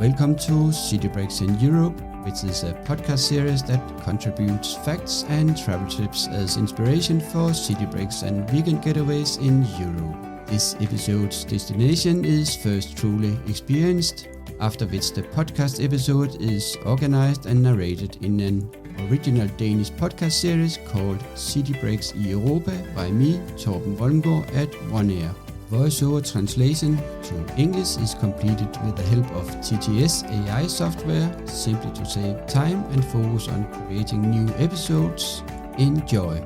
Welcome to City Breaks in Europe, which is a podcast series that contributes facts and travel tips as inspiration for city breaks and weekend getaways in Europe. This episode's destination is first truly experienced, after which the podcast episode is organized and narrated in an original Danish podcast series called City Breaks i Europa by me, Torben Vollengaard at OneAir. Voiceover translation to English is completed with the help of TTS AI software, simply to save time and focus on creating new episodes. Enjoy!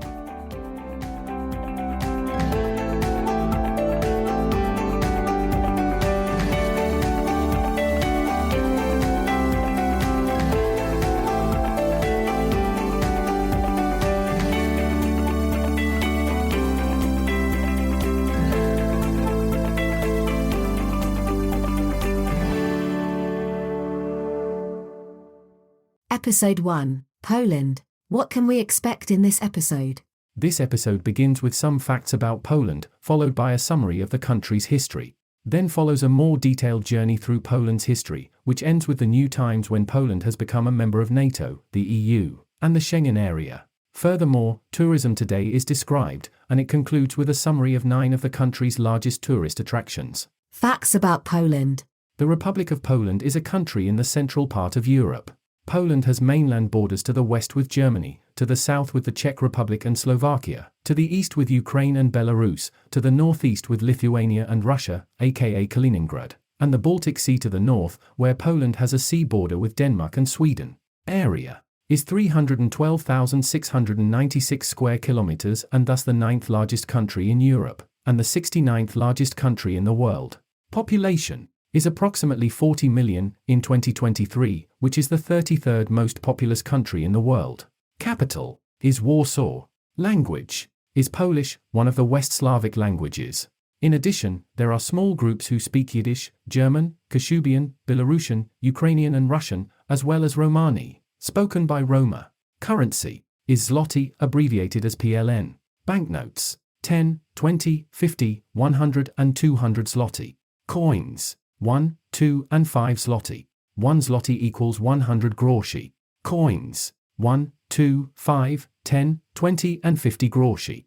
Episode 1, Poland. What can we expect in this episode? This episode begins with some facts about Poland, followed by a summary of the country's history. Then follows a more detailed journey through Poland's history, which ends with the new times when Poland has become a member of NATO, the EU, and the Schengen area. Furthermore, tourism today is described, and it concludes with a summary of 9 of the country's largest tourist attractions. Facts about Poland. The Republic of Poland is a country in the central part of Europe. Poland has mainland borders to the west with Germany, to the south with the Czech Republic and Slovakia, to the east with Ukraine and Belarus, to the northeast with Lithuania and Russia, aka Kaliningrad, and the Baltic Sea to the north, where Poland has a sea border with Denmark and Sweden. Area is 312,696 square kilometers and thus the 9th largest country in Europe, and the 69th largest country in the world. Population is approximately 40 million in 2023, which is the 33rd most populous country in the world. Capital is Warsaw. Language is Polish, one of the West Slavic languages. In addition, there are small groups who speak Yiddish, German, Kashubian, Belarusian, Ukrainian and Russian, as well as Romani, spoken by Roma. Currency is zloty, abbreviated as PLN. Banknotes: 10, 20, 50, 100 and 200 zloty. Coins: 1, 2 and 5 zloty. 1 zloty equals 100 groszy. Coins: 1, 2, 5, 10, 20 and 50 groszy.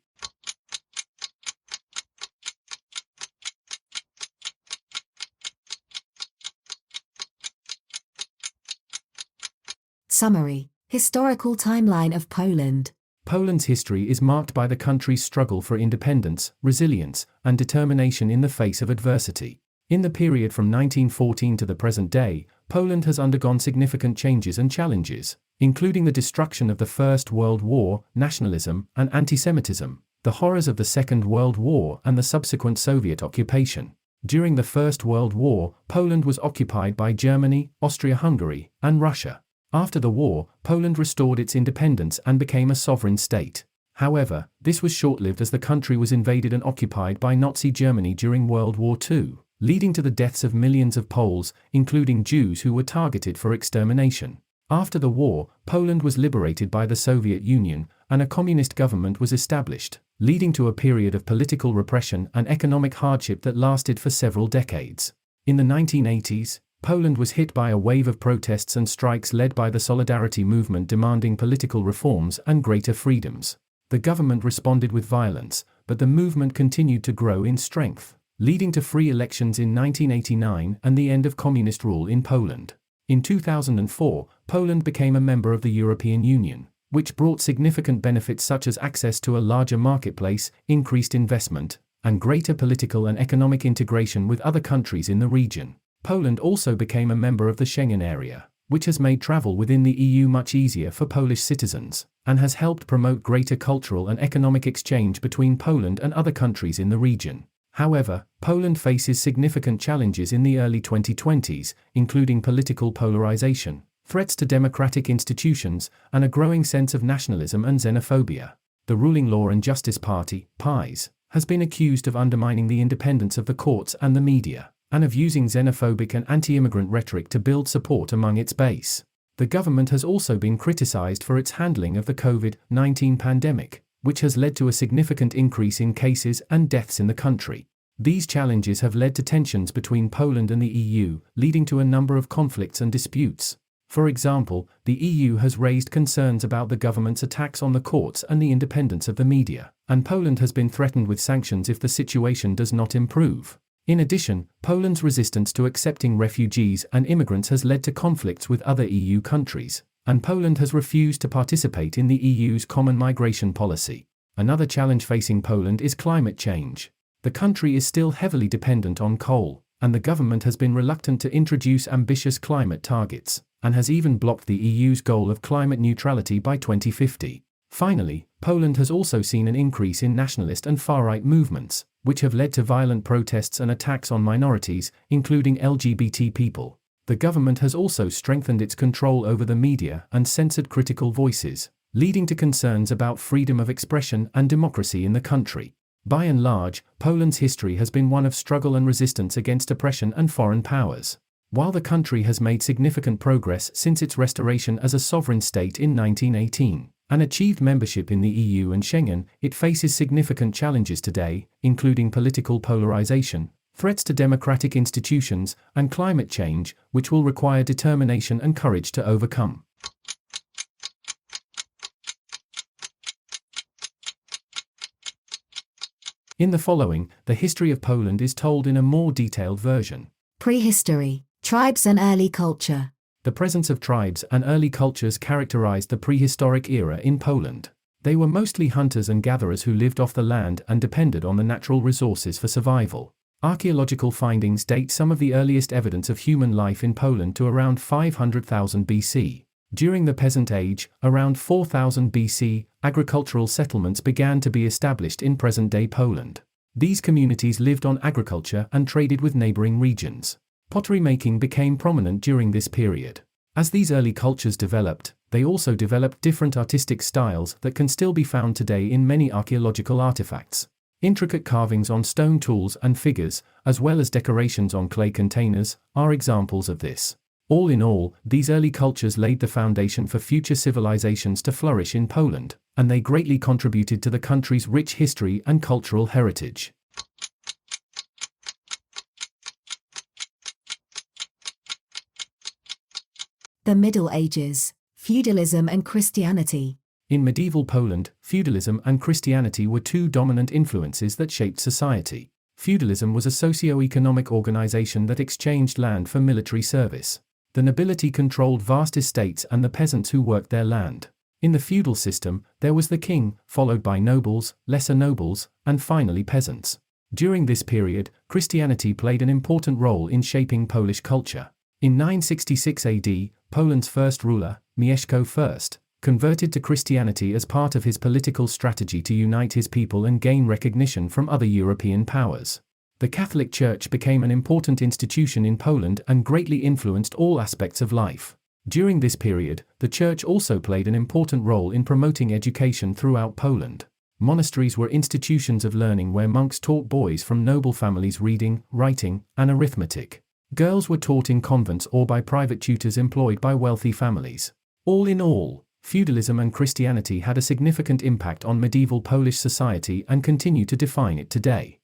Summary. Historical timeline of Poland. Poland's history is marked by the country's struggle for independence, resilience, and determination in the face of adversity. In the period from 1914 to the present day, Poland has undergone significant changes and challenges, including the destruction of the First World War, nationalism and anti-Semitism, the horrors of the Second World War and the subsequent Soviet occupation. During the First World War, Poland was occupied by Germany, Austria-Hungary, and Russia. After the war, Poland restored its independence and became a sovereign state. However, this was short-lived as the country was invaded and occupied by Nazi Germany during World War II. Leading to the deaths of millions of Poles, including Jews who were targeted for extermination. After the war, Poland was liberated by the Soviet Union, and a communist government was established, leading to a period of political repression and economic hardship that lasted for several decades. In the 1980s, Poland was hit by a wave of protests and strikes led by the Solidarity movement demanding political reforms and greater freedoms. The government responded with violence, but the movement continued to grow in strength, leading to free elections in 1989 and the end of communist rule in Poland. In 2004, Poland became a member of the European Union, which brought significant benefits such as access to a larger marketplace, increased investment, and greater political and economic integration with other countries in the region. Poland also became a member of the Schengen area, which has made travel within the EU much easier for Polish citizens, and has helped promote greater cultural and economic exchange between Poland and other countries in the region. However, Poland faces significant challenges in the early 2020s, including political polarization, threats to democratic institutions, and a growing sense of nationalism and xenophobia. The ruling Law and Justice Party, PiS, has been accused of undermining the independence of the courts and the media, and of using xenophobic and anti-immigrant rhetoric to build support among its base. The government has also been criticized for its handling of the COVID-19 pandemic, which has led to a significant increase in cases and deaths in the country. These challenges have led to tensions between Poland and the EU, leading to a number of conflicts and disputes. For example, the EU has raised concerns about the government's attacks on the courts and the independence of the media, and Poland has been threatened with sanctions if the situation does not improve. In addition, Poland's resistance to accepting refugees and immigrants has led to conflicts with other EU countries, and Poland has refused to participate in the EU's common migration policy. Another challenge facing Poland is climate change. The country is still heavily dependent on coal, and the government has been reluctant to introduce ambitious climate targets, and has even blocked the EU's goal of climate neutrality by 2050. Finally, Poland has also seen an increase in nationalist and far-right movements, which have led to violent protests and attacks on minorities, including LGBT people. The government has also strengthened its control over the media and censored critical voices, leading to concerns about freedom of expression and democracy in the country. By and large, Poland's history has been one of struggle and resistance against oppression and foreign powers. While the country has made significant progress since its restoration as a sovereign state in 1918, and achieved membership in the EU and Schengen, it faces significant challenges today, including political polarization, threats to democratic institutions, and climate change, which will require determination and courage to overcome. In the following, the history of Poland is told in a more detailed version. Prehistory, tribes and early culture. The presence of tribes and early cultures characterized the prehistoric era in Poland. They were mostly hunters and gatherers who lived off the land and depended on the natural resources for survival. Archaeological findings date some of the earliest evidence of human life in Poland to around 500,000 BC. During the Peasant Age, around 4000 BC, agricultural settlements began to be established in present-day Poland. These communities lived on agriculture and traded with neighboring regions. Pottery making became prominent during this period. As these early cultures developed, they also developed different artistic styles that can still be found today in many archaeological artifacts. Intricate carvings on stone tools and figures, as well as decorations on clay containers, are examples of this. All in all, these early cultures laid the foundation for future civilizations to flourish in Poland, and they greatly contributed to the country's rich history and cultural heritage. The Middle Ages, feudalism and Christianity. In medieval Poland, feudalism and Christianity were two dominant influences that shaped society. Feudalism was a socio-economic organization that exchanged land for military service. The nobility controlled vast estates and the peasants who worked their land. In the feudal system, there was the king, followed by nobles, lesser nobles, and finally peasants. During this period, Christianity played an important role in shaping Polish culture. In 966 AD, Poland's first ruler, Mieszko I, converted to Christianity as part of his political strategy to unite his people and gain recognition from other European powers. The Catholic Church became an important institution in Poland and greatly influenced all aspects of life. During this period, the Church also played an important role in promoting education throughout Poland. Monasteries were institutions of learning where monks taught boys from noble families reading, writing, and arithmetic. Girls were taught in convents or by private tutors employed by wealthy families. All in all, feudalism and Christianity had a significant impact on medieval Polish society and continue to define it today.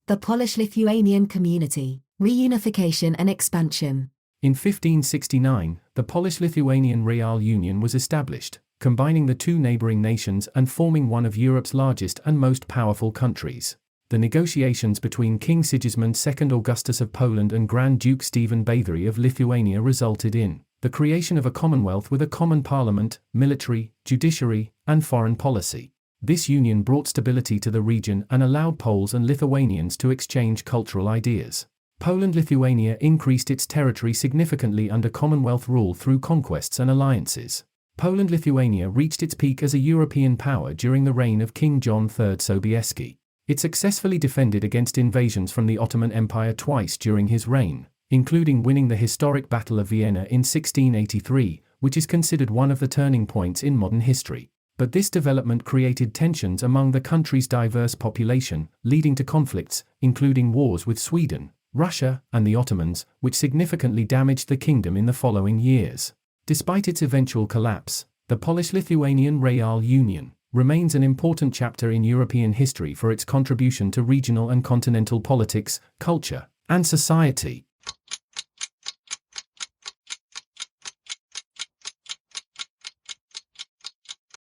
The Polish-Lithuanian community, reunification and expansion. In 1569, the Polish-Lithuanian Real Union was established, combining the two neighboring nations and forming one of Europe's largest and most powerful countries. The negotiations between King Sigismund II Augustus of Poland and Grand Duke Stephen Batory of Lithuania resulted in the creation of a commonwealth with a common parliament, military, judiciary, and foreign policy. This union brought stability to the region and allowed Poles and Lithuanians to exchange cultural ideas. Poland-Lithuania increased its territory significantly under Commonwealth rule through conquests and alliances. Poland-Lithuania reached its peak as a European power during the reign of King John III Sobieski. It successfully defended against invasions from the Ottoman Empire twice during his reign, including winning the historic Battle of Vienna in 1683, which is considered one of the turning points in modern history. But this development created tensions among the country's diverse population, leading to conflicts, including wars with Sweden, Russia, and the Ottomans, which significantly damaged the kingdom in the following years. Despite its eventual collapse, The Polish-Lithuanian Rail Union remains an important chapter in European history for its contribution to regional and continental politics, culture, and society.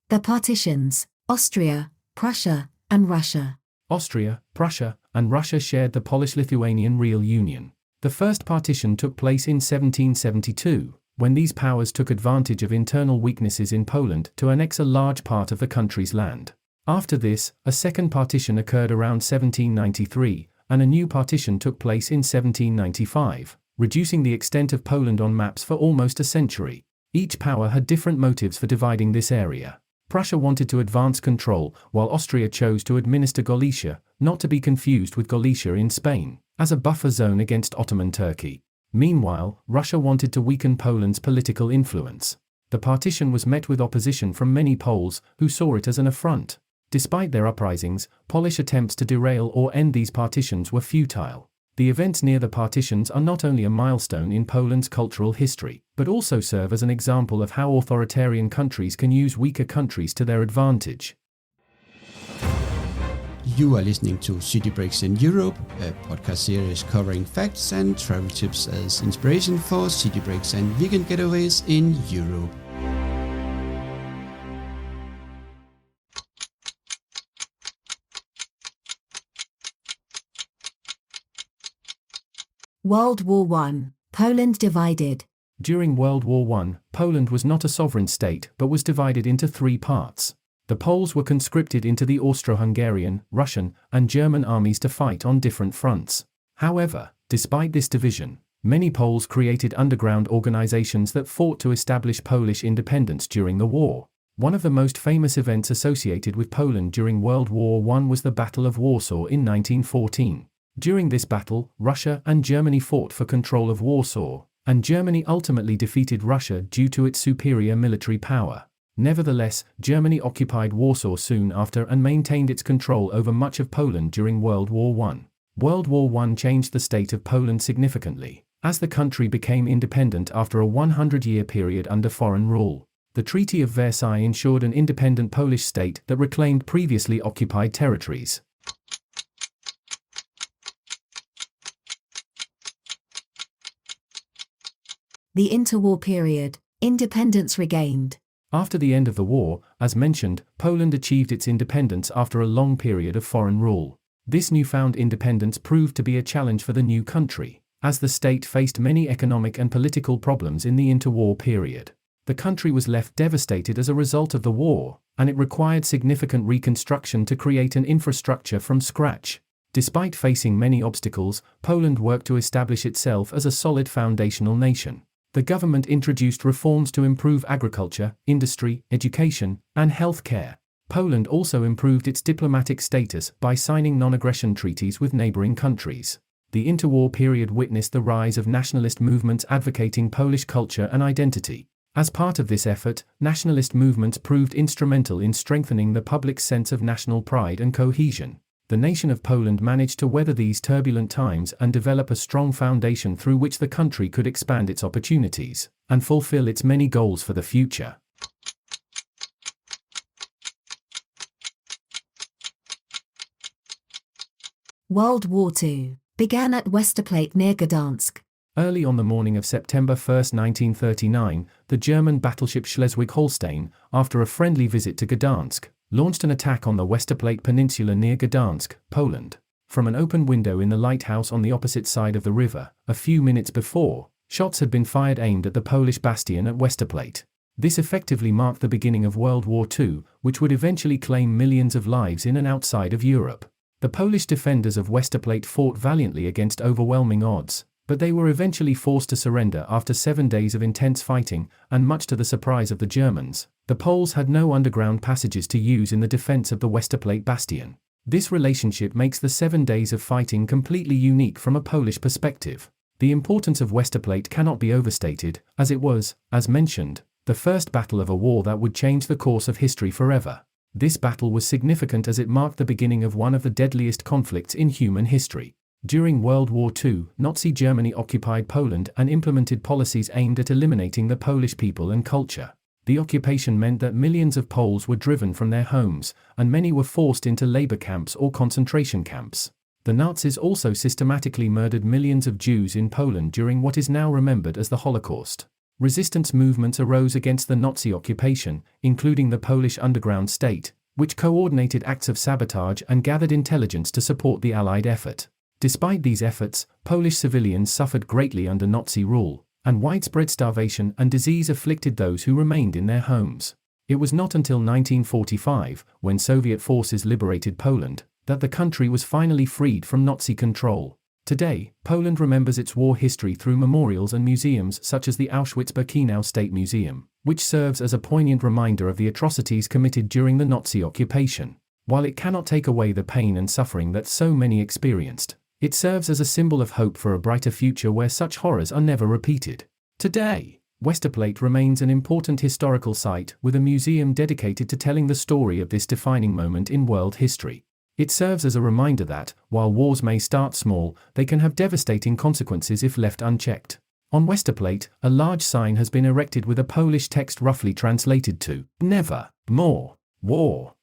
The partitions: Austria, Prussia, and Russia. Austria, Prussia, and Russia shared the Polish-Lithuanian Rail Union. The first partition took place in 1772, when these powers took advantage of internal weaknesses in Poland to annex a large part of the country's land. After this, a second partition occurred around 1793, and a new partition took place in 1795, reducing the extent of Poland on maps for almost a century. Each power had different motives for dividing this area. Prussia wanted to advance control, while Austria chose to administer Galicia, not to be confused with Galicia in Spain, as a buffer zone against Ottoman Turkey. Meanwhile, Russia wanted to weaken Poland's political influence. The partition was met with opposition from many Poles, who saw it as an affront. Despite their uprisings, Polish attempts to derail or end these partitions were futile. The events near the partitions are not only a milestone in Poland's cultural history, but also serve as an example of how authoritarian countries can use weaker countries to their advantage. You are listening to City Breaks in Europe, a podcast series covering facts and travel tips as inspiration for city breaks and weekend getaways in Europe. World War I. Poland divided. During World War I, Poland was not a sovereign state but was divided into three parts. The Poles were conscripted into the Austro-Hungarian, Russian, and German armies to fight on different fronts. However, despite this division, many Poles created underground organizations that fought to establish Polish independence during the war. One of the most famous events associated with Poland during World War I was the Battle of Warsaw in 1914. During this battle, Russia and Germany fought for control of Warsaw, and Germany ultimately defeated Russia due to its superior military power. Nevertheless, Germany occupied Warsaw soon after and maintained its control over much of Poland during World War I. World War I changed the state of Poland significantly, as the country became independent after a 100-year period under foreign rule. The Treaty of Versailles ensured an independent Polish state that reclaimed previously occupied territories. The interwar period. Independence regained. After the end of the war, as mentioned, Poland achieved its independence after a long period of foreign rule. This newfound independence proved to be a challenge for the new country, as the state faced many economic and political problems in the interwar period. The country was left devastated as a result of the war, and it required significant reconstruction to create an infrastructure from scratch. Despite facing many obstacles, Poland worked to establish itself as a solid foundational nation. The government introduced reforms to improve agriculture, industry, education, and health care. Poland also improved its diplomatic status by signing non-aggression treaties with neighboring countries. The interwar period witnessed the rise of nationalist movements advocating Polish culture and identity. As part of this effort, nationalist movements proved instrumental in strengthening the public's sense of national pride and cohesion. The nation of Poland managed to weather these turbulent times and develop a strong foundation through which the country could expand its opportunities and fulfill its many goals for the future. World War II. Began at Westerplatte near Gdansk. Early on the morning of September 1, 1939, the German battleship Schleswig-Holstein, after a friendly visit to Gdansk, launched an attack on the Westerplatte Peninsula near Gdansk, Poland. From an open window in the lighthouse on the opposite side of the river, a few minutes before, shots had been fired aimed at the Polish bastion at Westerplatte. This effectively marked the beginning of World War II, which would eventually claim millions of lives in and outside of Europe. The Polish defenders of Westerplatte fought valiantly against overwhelming odds, but they were eventually forced to surrender after 7 days of intense fighting, and much to the surprise of the Germans, the Poles had no underground passages to use in the defense of the Westerplatte bastion. This relationship makes the 7 days of fighting completely unique from a Polish perspective. The importance of Westerplatte cannot be overstated, as it was, as mentioned, the first battle of a war that would change the course of history forever. This battle was significant as it marked the beginning of one of the deadliest conflicts in human history. During World War II, Nazi Germany occupied Poland and implemented policies aimed at eliminating the Polish people and culture. The occupation meant that millions of Poles were driven from their homes, and many were forced into labor camps or concentration camps. The Nazis also systematically murdered millions of Jews in Poland during what is now remembered as the Holocaust. Resistance movements arose against the Nazi occupation, including the Polish underground state, which coordinated acts of sabotage and gathered intelligence to support the Allied effort. Despite these efforts, Polish civilians suffered greatly under Nazi rule, and widespread starvation and disease afflicted those who remained in their homes. It was not until 1945, when Soviet forces liberated Poland, that the country was finally freed from Nazi control. Today, Poland remembers its war history through memorials and museums such as the Auschwitz-Birkenau State Museum, which serves as a poignant reminder of the atrocities committed during the Nazi occupation. While it cannot take away the pain and suffering that so many experienced, it serves as a symbol of hope for a brighter future where such horrors are never repeated. Today, Westerplatte remains an important historical site with a museum dedicated to telling the story of this defining moment in world history. It serves as a reminder that, while wars may start small, they can have devastating consequences if left unchecked. On Westerplatte, a large sign has been erected with a Polish text roughly translated to, "Never more war."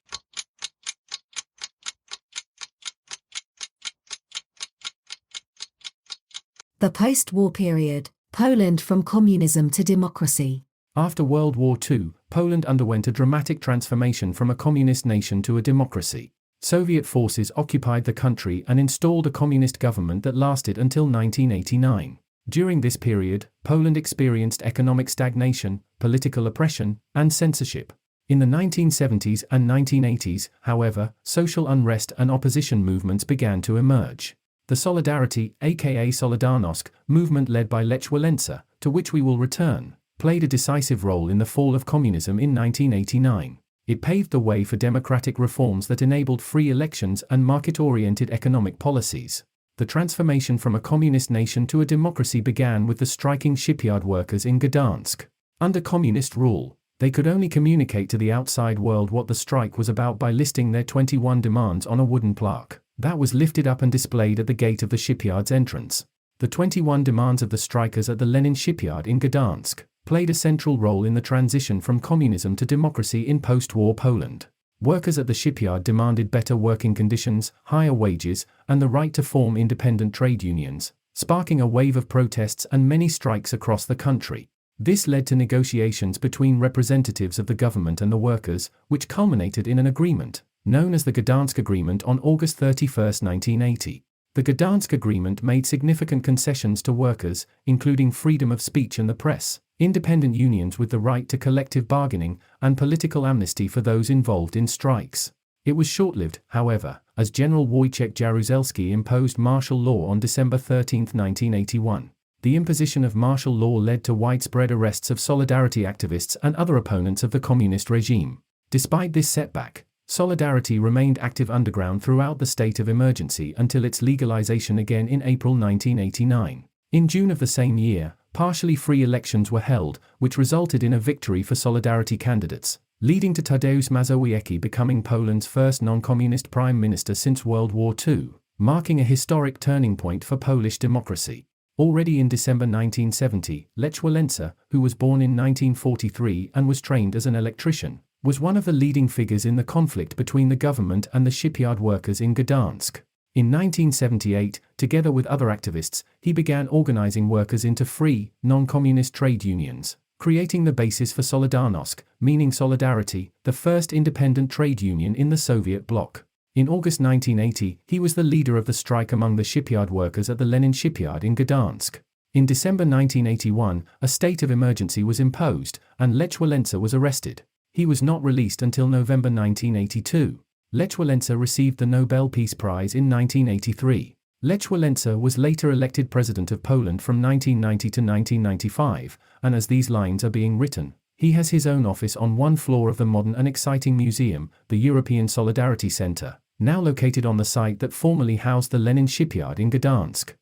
The post-war period, Poland from communism to democracy. After World War II, Poland underwent a dramatic transformation from a communist nation to a democracy. Soviet forces occupied the country and installed a communist government that lasted until 1989. During this period, Poland experienced economic stagnation, political oppression, and censorship. In the 1970s and 1980s, however, social unrest and opposition movements began to emerge. The Solidarity, aka Solidarność, movement led by Lech Walesa, to which we will return, played a decisive role in the fall of communism in 1989. It paved the way for democratic reforms that enabled free elections and market-oriented economic policies. The transformation from a communist nation to a democracy began with the striking shipyard workers in Gdansk. Under communist rule, they could only communicate to the outside world what the strike was about by listing their 21 demands on a wooden plaque that was lifted up and displayed at the gate of the shipyard's entrance. The 21 demands of the strikers at the Lenin shipyard in Gdansk played a central role in the transition from communism to democracy in post-war Poland. Workers at the shipyard demanded better working conditions, higher wages, and the right to form independent trade unions, sparking a wave of protests and many strikes across the country. This led to negotiations between representatives of the government and the workers, which culminated in an agreement, known as the Gdansk Agreement, on August 31, 1980. The Gdansk Agreement made significant concessions to workers, including freedom of speech and the press, independent unions with the right to collective bargaining, and political amnesty for those involved in strikes. It was short-lived, however, as General Wojciech Jaruzelski imposed martial law on December 13, 1981. The imposition of martial law led to widespread arrests of Solidarity activists and other opponents of the communist regime. Despite this setback, Solidarity remained active underground throughout the state of emergency until its legalization again in April 1989. In June of the same year, partially free elections were held, which resulted in a victory for Solidarity candidates, leading to Tadeusz Mazowiecki becoming Poland's first non-communist prime minister since World War II, marking a historic turning point for Polish democracy. Already in December 1970, Lech Walesa, who was born in 1943 and was trained as an electrician, was one of the leading figures in the conflict between the government and the shipyard workers in Gdansk. In 1978, together with other activists, he began organizing workers into free, non-communist trade unions, creating the basis for Solidarność, meaning solidarity, the first independent trade union in the Soviet bloc. In August 1980, he was the leader of the strike among the shipyard workers at the Lenin shipyard in Gdansk. In December 1981, a state of emergency was imposed, and Lech Walesa was arrested. He was not released until November 1982. Lech Walesa received the Nobel Peace Prize in 1983. Lech Walesa was later elected president of Poland from 1990 to 1995, and as these lines are being written, he has his own office on one floor of the modern and exciting museum, the European Solidarity Center, now located on the site that formerly housed the Lenin shipyard in Gdansk.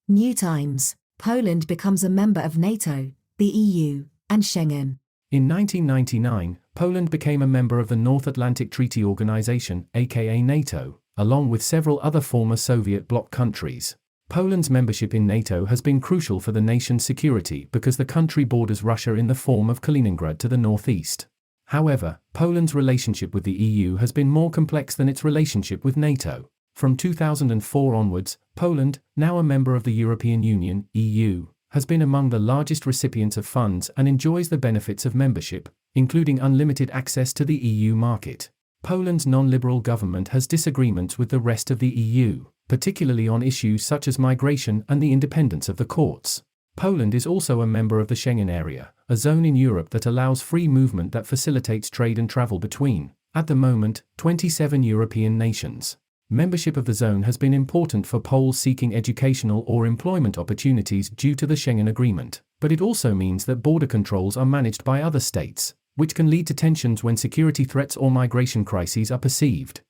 New times. Poland becomes a member of NATO, the EU, and Schengen. In 1999, Poland became a member of the North Atlantic Treaty Organization, aka NATO, along with several other former Soviet bloc countries. Poland's membership in NATO has been crucial for the nation's security because the country borders Russia in the form of Kaliningrad to the northeast. However, Poland's relationship with the EU has been more complex than its relationship with NATO. From 2004 onwards, Poland, now a member of the European Union (EU), has been among the largest recipients of funds and enjoys the benefits of membership, including unlimited access to the EU market. Poland's non-liberal government has disagreements with the rest of the EU, particularly on issues such as migration and the independence of the courts. Poland is also a member of the Schengen area, a zone in Europe that allows free movement that facilitates trade and travel between, at the moment, 27 European nations. Membership of the zone has been important for Poles seeking educational or employment opportunities due to the Schengen Agreement, but it also means that border controls are managed by other states, which can lead to tensions when security threats or migration crises are perceived.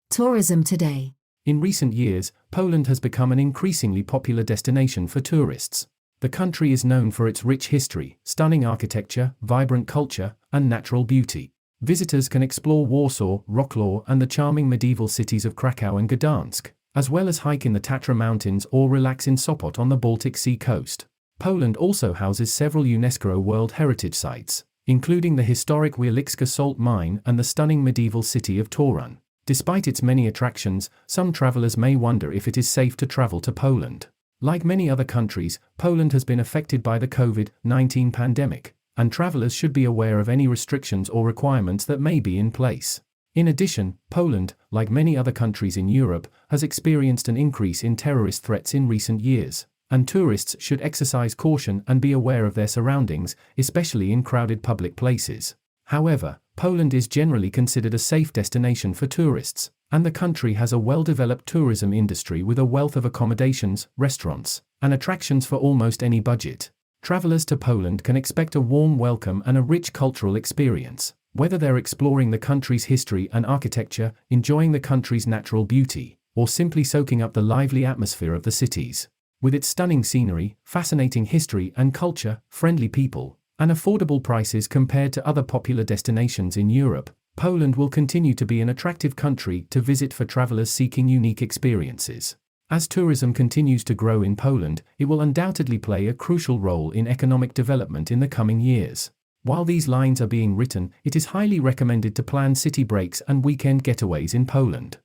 Tourism today. In recent years, Poland has become an increasingly popular destination for tourists. The country is known for its rich history, stunning architecture, vibrant culture, and natural beauty. Visitors can explore Warsaw, Wrocław, and the charming medieval cities of Kraków and Gdansk, as well as hike in the Tatra Mountains or relax in Sopot on the Baltic Sea coast. Poland also houses several UNESCO World Heritage Sites, including the historic Wielicka salt mine and the stunning medieval city of Torun. Despite its many attractions, some travelers may wonder if it is safe to travel to Poland. Like many other countries, Poland has been affected by the COVID-19 pandemic, and travelers should be aware of any restrictions or requirements that may be in place. In addition, Poland, like many other countries in Europe, has experienced an increase in terrorist threats in recent years, and tourists should exercise caution and be aware of their surroundings, especially in crowded public places. However, Poland is generally considered a safe destination for tourists, and the country has a well-developed tourism industry with a wealth of accommodations, restaurants, and attractions for almost any budget. Travelers to Poland can expect a warm welcome and a rich cultural experience, whether they're exploring the country's history and architecture, enjoying the country's natural beauty, or simply soaking up the lively atmosphere of the cities. With its stunning scenery, fascinating history and culture, friendly people, and affordable prices compared to other popular destinations in Europe, Poland will continue to be an attractive country to visit for travelers seeking unique experiences. As tourism continues to grow in Poland, it will undoubtedly play a crucial role in economic development in the coming years. While these lines are being written, it is highly recommended to plan city breaks and weekend getaways in Poland.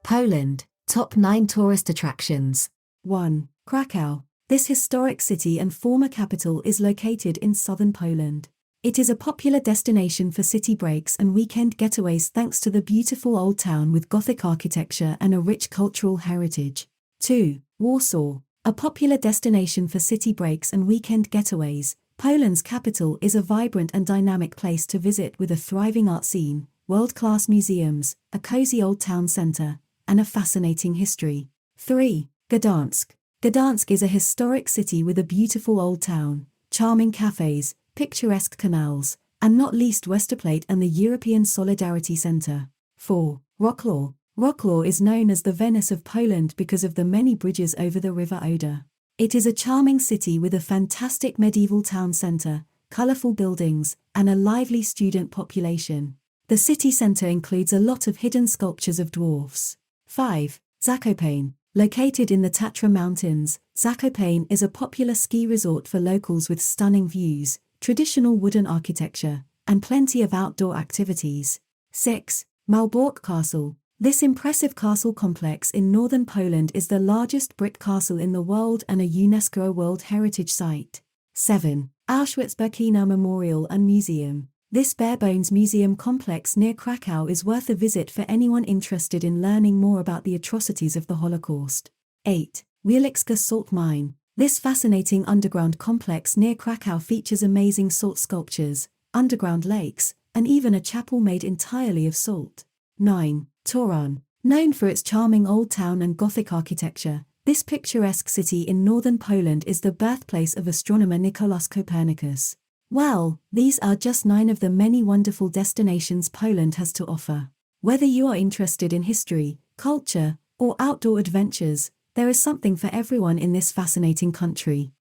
Poland, top 9 tourist attractions. 1. Kraków. This historic city and former capital is located in southern Poland. It is a popular destination for city breaks and weekend getaways thanks to the beautiful old town with Gothic architecture and a rich cultural heritage. 2. Warsaw. A popular destination for city breaks and weekend getaways, Poland's capital is a vibrant and dynamic place to visit with a thriving art scene, world-class museums, a cozy old town centre, and a fascinating history. 3. Gdansk. Gdansk is a historic city with a beautiful old town, charming cafes, picturesque canals, and not least Westerplatte and the European Solidarity Centre. 4. Wrocław. Wrocław is known as the Venice of Poland because of the many bridges over the River Oder. It is a charming city with a fantastic medieval town centre, colourful buildings, and a lively student population. The city centre includes a lot of hidden sculptures of dwarfs. 5. Zakopane. Located in the Tatra Mountains, Zakopane is a popular ski resort for locals with stunning views, traditional wooden architecture, and plenty of outdoor activities. 6. Malbork Castle. This impressive castle complex in northern Poland is the largest brick castle in the world and a UNESCO World Heritage Site. 7. Auschwitz-Birkenau Memorial and Museum. This bare-bones museum complex near Kraków is worth a visit for anyone interested in learning more about the atrocities of the Holocaust. 8. Wielicka Salt Mine. This fascinating underground complex near Kraków features amazing salt sculptures, underground lakes, and even a chapel made entirely of salt. 9. Torun. Known for its charming old town and Gothic architecture, this picturesque city in northern Poland is the birthplace of astronomer Nicolaus Copernicus. Well, these are just 9 of the many wonderful destinations Poland has to offer. Whether you are interested in history, culture, or outdoor adventures, there is something for everyone in this fascinating country.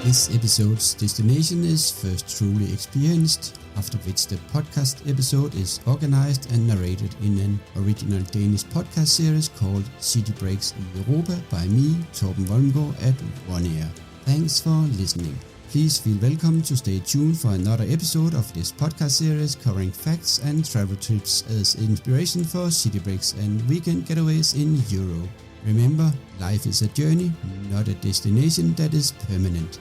This episode's destination is first truly experienced, after which the podcast episode is organized and narrated in an original Danish podcast series called City Breaks in Europa by me, Torben Wolmgaard at OneAir. Thanks for listening. Please feel welcome to stay tuned for another episode of this podcast series covering facts and travel tips as inspiration for city breaks and weekend getaways in Europe. Remember, life is a journey, not a destination that is permanent.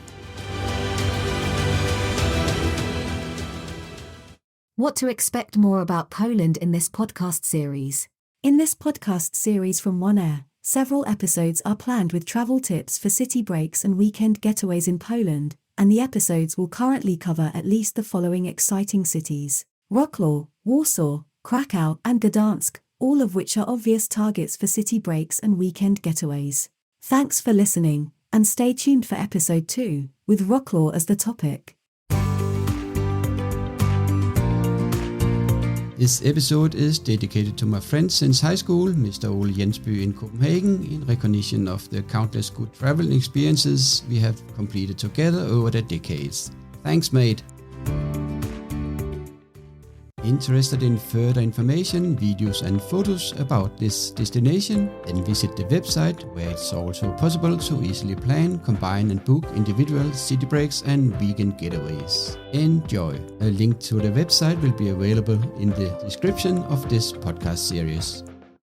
What to expect more about Poland in this podcast series. In this podcast series from OneAir, several episodes are planned with travel tips for city breaks and weekend getaways in Poland, and the episodes will currently cover at least the following exciting cities: Wrocław, Warsaw, Krakow and Gdansk, all of which are obvious targets for city breaks and weekend getaways. Thanks for listening, and stay tuned for episode 2, with Wrocław as the topic. This episode is dedicated to my friend since high school, Mr. Ole Jensby in Copenhagen, in recognition of the countless good travel experiences we have completed together over the decades. Thanks, mate! Interested in further information, videos and photos about this destination? Then visit the website, where it's also possible to easily plan, combine and book individual city breaks and weekend getaways. Enjoy! A link to the website will be available in the description of this podcast series.